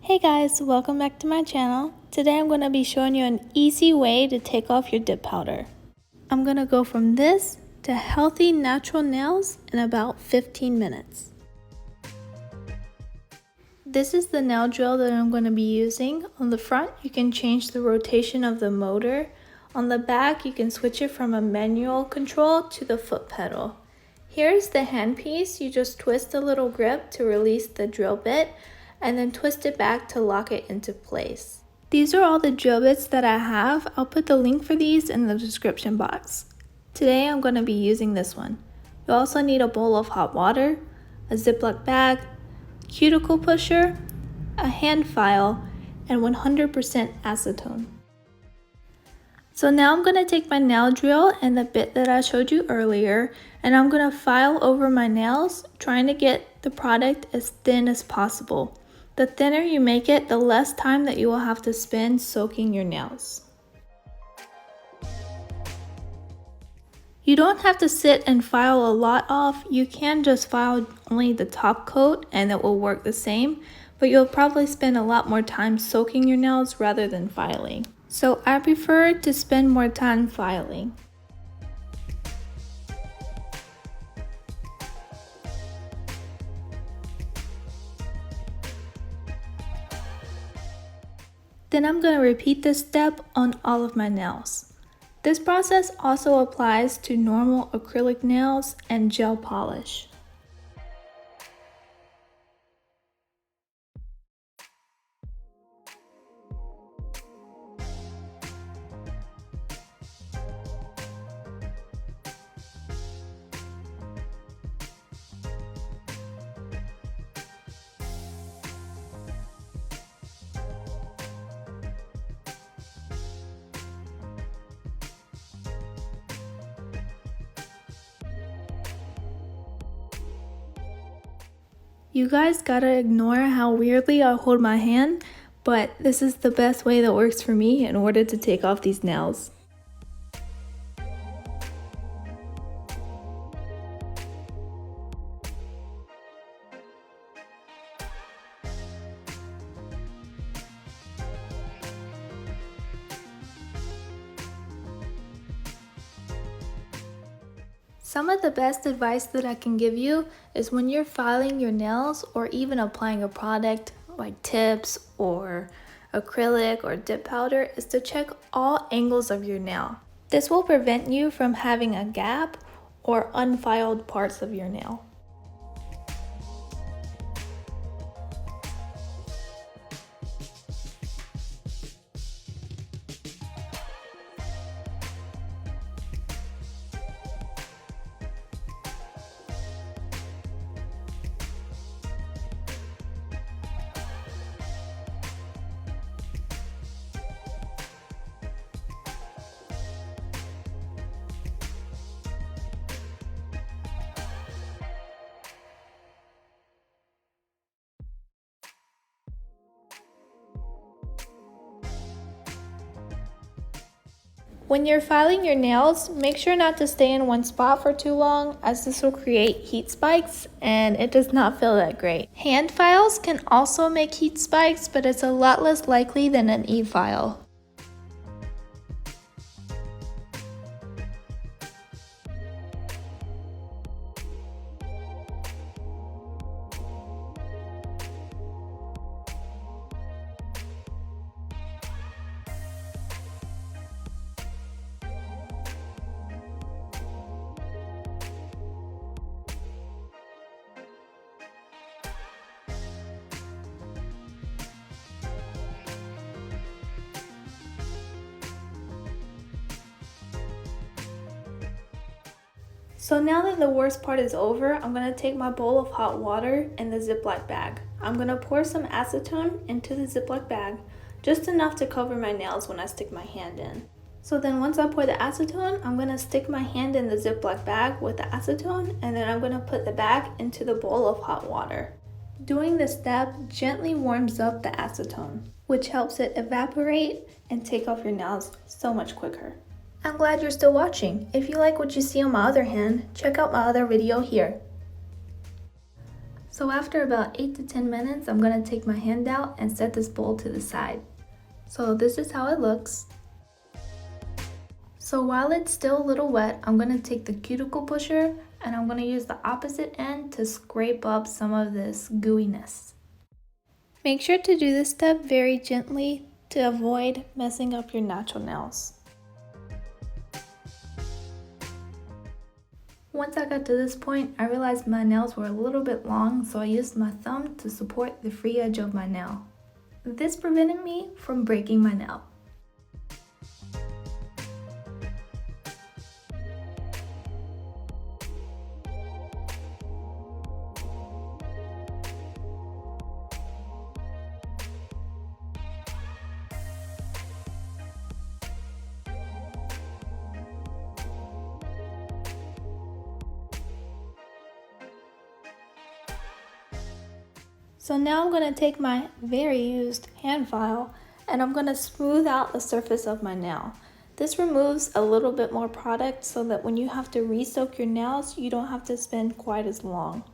Hey guys, welcome back to my channel. Today I'm going to be showing you an easy way to take off your dip powder. I'm going to go from this to healthy natural nails in about 15 minutes. This is the nail drill that I'm going to be using. On the front you can change the rotation of the motor. On the back you can switch it from a manual control to the foot pedal. Here's the handpiece. You just twist the little grip to release the drill bit and then twist it back to lock it into place. These are all the drill bits that I have. I'll put the link for these in the description box. Today I'm going to be using this one. You also need a bowl of hot water, a Ziplock bag, cuticle pusher, a hand file, and 100% acetone. So now I'm going to take my nail drill and the bit that I showed you earlier, and I'm going to file over my nails, trying to get the product as thin as possible. The thinner you make it, the less time that you will have to spend soaking your nails. You don't have to sit and file a lot off. You can just file only the top coat and it will work the same, but you'll probably spend a lot more time soaking your nails rather than filing. So I prefer to spend more time filing. Then I'm going to repeat this step on all of my nails. This process also applies to normal acrylic nails and gel polish. You guys gotta ignore how weirdly I hold my hand, but this is the best way that works for me in order to take off these nails. Some of the best advice that I can give you is when you're filing your nails or even applying a product like tips or acrylic or dip powder is to check all angles of your nail. This will prevent you from having a gap or unfiled parts of your nail. When you're filing your nails, make sure not to stay in one spot for too long, as this will create heat spikes and it does not feel that great. Hand files can also make heat spikes, but it's a lot less likely than an e-file. So now that the worst part is over, I'm going to take my bowl of hot water and the Ziplock bag. I'm going to pour some acetone into the Ziplock bag, just enough to cover my nails when I stick my hand in. So then once I pour the acetone, I'm going to stick my hand in the Ziplock bag with the acetone, and then I'm going to put the bag into the bowl of hot water. Doing this step gently warms up the acetone, which helps it evaporate and take off your nails so much quicker. I'm glad you're still watching. If you like what you see on my other hand, check out my other video here. So after about 8 to 10 minutes, I'm going to take my hand out and set this bowl to the side. So this is how it looks. So while it's still a little wet, I'm going to take the cuticle pusher and I'm going to use the opposite end to scrape up some of this gooiness. Make sure to do this step very gently to avoid messing up your natural nails. Once I got to this point, I realized my nails were a little bit long, so I used my thumb to support the free edge of my nail. This prevented me from breaking my nail. So now I'm going to take my very used hand file and I'm going to smooth out the surface of my nail. This removes a little bit more product so that when you have to re-soak your nails, you don't have to spend quite as long.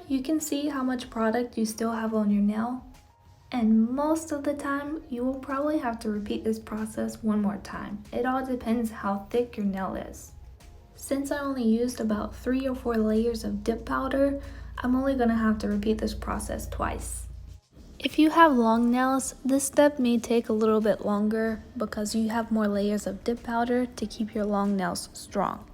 You can see how much product you still have on your nail. And most of the time, you will probably have to repeat this process one more time. It all depends how thick your nail is. Since I only used about 3 or 4 layers of dip powder, I'm only going to have to repeat this process twice. If you have long nails, this step may take a little bit longer because you have more layers of dip powder to keep your long nails strong.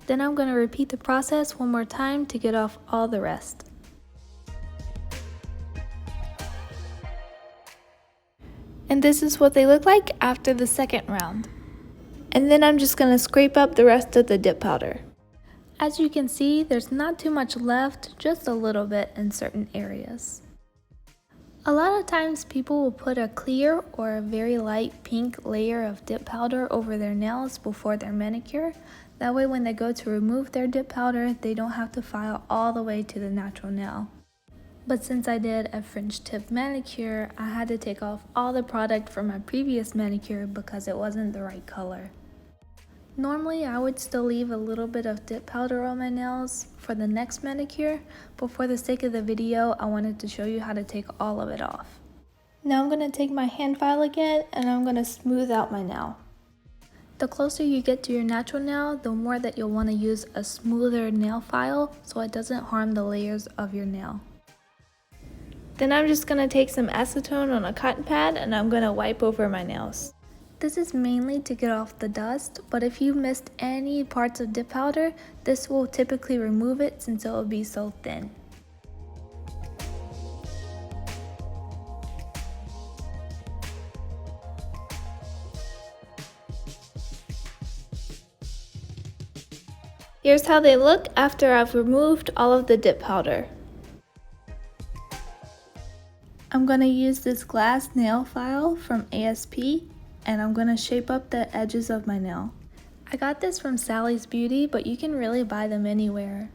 Then I'm going to repeat the process one more time to get off all the rest. And this is what they look like after the second round. And then I'm just going to scrape up the rest of the dip powder. As you can see, there's not too much left, just a little bit in certain areas. A lot of times people will put a clear or a very light pink layer of dip powder over their nails before their manicure. That way when they go to remove their dip powder, they don't have to file all the way to the natural nail. But since I did a French tip manicure, I had to take off all the product from my previous manicure because it wasn't the right color. Normally, I would still leave a little bit of dip powder on my nails for the next manicure, but for the sake of the video, I wanted to show you how to take all of it off. Now I'm going to take my hand file again and I'm going to smooth out my nail. The closer you get to your natural nail, the more that you'll want to use a smoother nail file so it doesn't harm the layers of your nail. Then I'm just going to take some acetone on a cotton pad and I'm going to wipe over my nails. This is mainly to get off the dust, but if you missed any parts of dip powder, this will typically remove it since it will be so thin. Here's how they look after I've removed all of the dip powder. I'm going to use this glass nail file from ASP and I'm going to shape up the edges of my nail. I got this from Sally's Beauty, but you can really buy them anywhere.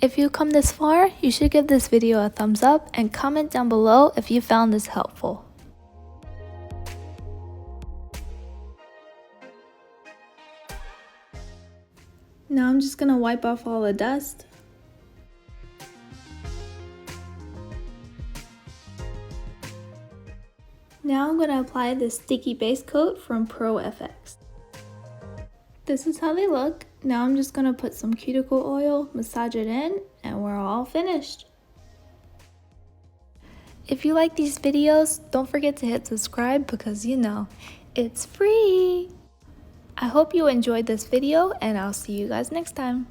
If you come this far, you should give this video a thumbs up and comment down below if you found this helpful. Now I'm just going to wipe off all the dust. Now I'm going to apply this sticky base coat from Pro FX. This is how they look. Now I'm just going to put some cuticle oil, massage it in, and we're all finished. If you like these videos, don't forget to hit subscribe because you know, it's free. I hope you enjoyed this video and I'll see you guys next time.